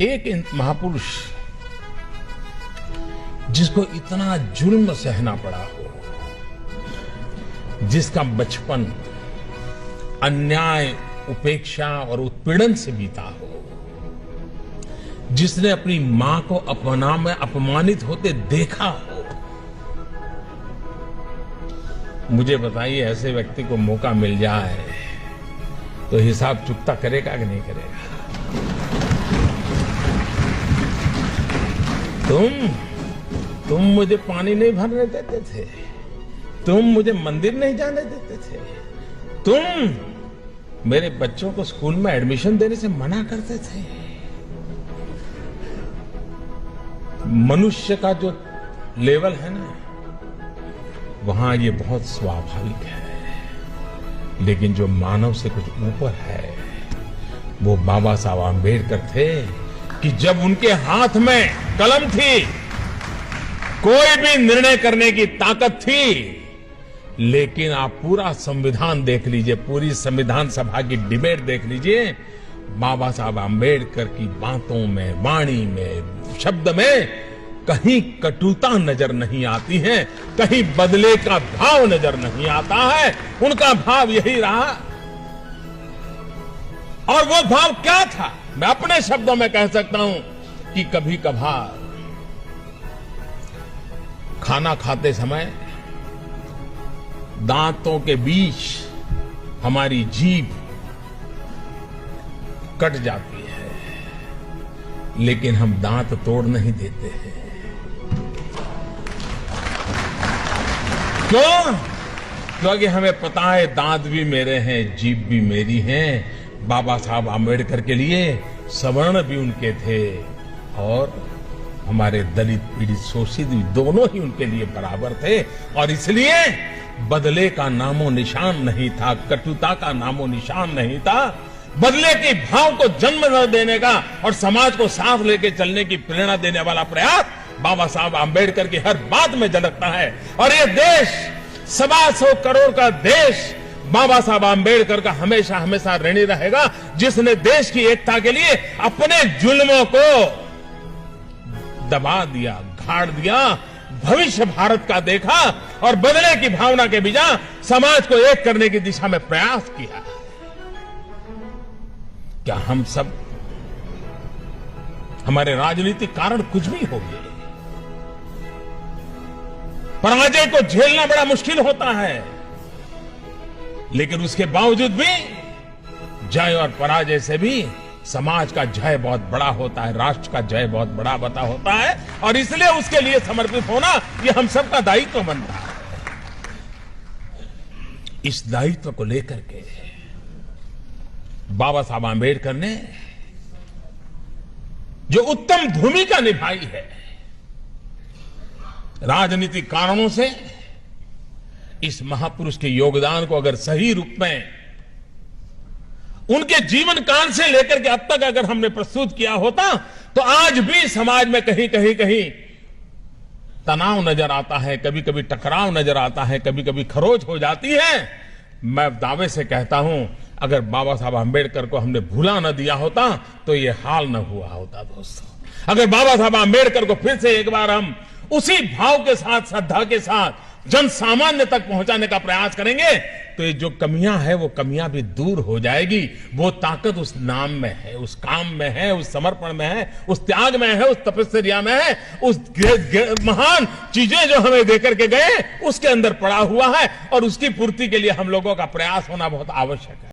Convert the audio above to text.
एक महापुरुष जिसको इतना जुल्म सहना पड़ा हो, जिसका बचपन अन्याय, उपेक्षा और उत्पीड़न से बीता हो, जिसने अपनी मां को अपमानित होते देखा हो, मुझे बताइए ऐसे व्यक्ति को मौका मिल जाए तो हिसाब चुकता करेगा कि नहीं करेगा? तुम मुझे पानी नहीं भरने देते थे, तुम मुझे मंदिर नहीं जाने देते थे, तुम मेरे बच्चों को स्कूल में एडमिशन देने से मना करते थे। मनुष्य का जो लेवल है ना, वहां ये बहुत स्वाभाविक है, लेकिन जो मानव से कुछ ऊपर है वो बाबा साहब आंबेडकर थे कि जब उनके हाथ में कलम थी, कोई भी निर्णय करने की ताकत थी। लेकिन आप पूरा संविधान देख लीजिए, पूरी संविधान सभा की डिबेट देख लीजिए, बाबा साहब आंबेडकर की बातों में, वाणी में, शब्द में कहीं कटुता नजर नहीं आती है, कहीं बदले का भाव नजर नहीं आता है। उनका भाव यही रहा। और वो भाव क्या था, मैं अपने शब्दों में कह सकता हूं कि कभी कभार खाना खाते समय दांतों के बीच हमारी जीभ कट जाती है, लेकिन हम दांत तोड़ नहीं देते हैं। क्यों? क्योंकि हमें पता है दांत भी मेरे हैं, जीभ भी मेरी है। बाबा साहब आंबेडकर के लिए सवर्ण भी उनके थे और हमारे दलित, पीड़ित, शोषित भी दोनों ही उनके लिए बराबर थे। और इसलिए बदले का नामो निशान नहीं था, कटुता का नामो निशान नहीं था। बदले के भाव को जन्म न देने का और समाज को साथ लेके चलने की प्रेरणा देने वाला प्रयास बाबा साहब आंबेडकर की हर बात में झलकता है। और ये देश, 125 करोड़ का देश, बाबा साहब आंबेडकर का हमेशा हमेशा ऋणी रहेगा, जिसने देश की एकता के लिए अपने जुल्मों को दबा दिया, गाड़ दिया, भविष्य भारत का देखा और बदले की भावना के बिना समाज को एक करने की दिशा में प्रयास किया। क्या हम सब, हमारे राजनीतिक कारण कुछ भी हो गए, पराजय को झेलना बड़ा मुश्किल होता है, लेकिन उसके बावजूद भी जय और पराजय से भी समाज का जय बहुत बड़ा होता है, राष्ट्र का जय बहुत बड़ा बता होता है। और इसलिए उसके लिए समर्पित होना यह हम सबका दायित्व बनता है। इस दायित्व को लेकर के बाबा साहब आंबेडकर ने जो उत्तम भूमिका निभाई है, राजनीतिक कारणों से इस महापुरुष के योगदान को अगर सही रूप में उनके जीवन काल से लेकर के अब तक अगर हमने प्रस्तुत किया होता, तो आज भी समाज में कहीं कहीं तनाव नजर आता है, कभी कभी टकराव नजर आता है, कभी कभी खरोच हो जाती है। मैं दावे से कहता हूं, अगर बाबा साहब आंबेडकर को हमने भूला न दिया होता तो ये हाल न हुआ होता। दोस्तों, अगर बाबा साहब आंबेडकर को फिर से एक बार हम उसी भाव के साथ, श्रद्धा के साथ जन सामान्य तक पहुंचाने का प्रयास करेंगे, तो ये जो कमियां है वो कमियां भी दूर हो जाएगी। वो ताकत उस नाम में है, उस काम में है, उस समर्पण में है, उस त्याग में है, उस तपस्या में है, उस महान चीजें जो हमें देकर के गए उसके अंदर पड़ा हुआ है। और उसकी पूर्ति के लिए हम लोगों का प्रयास होना बहुत आवश्यक है।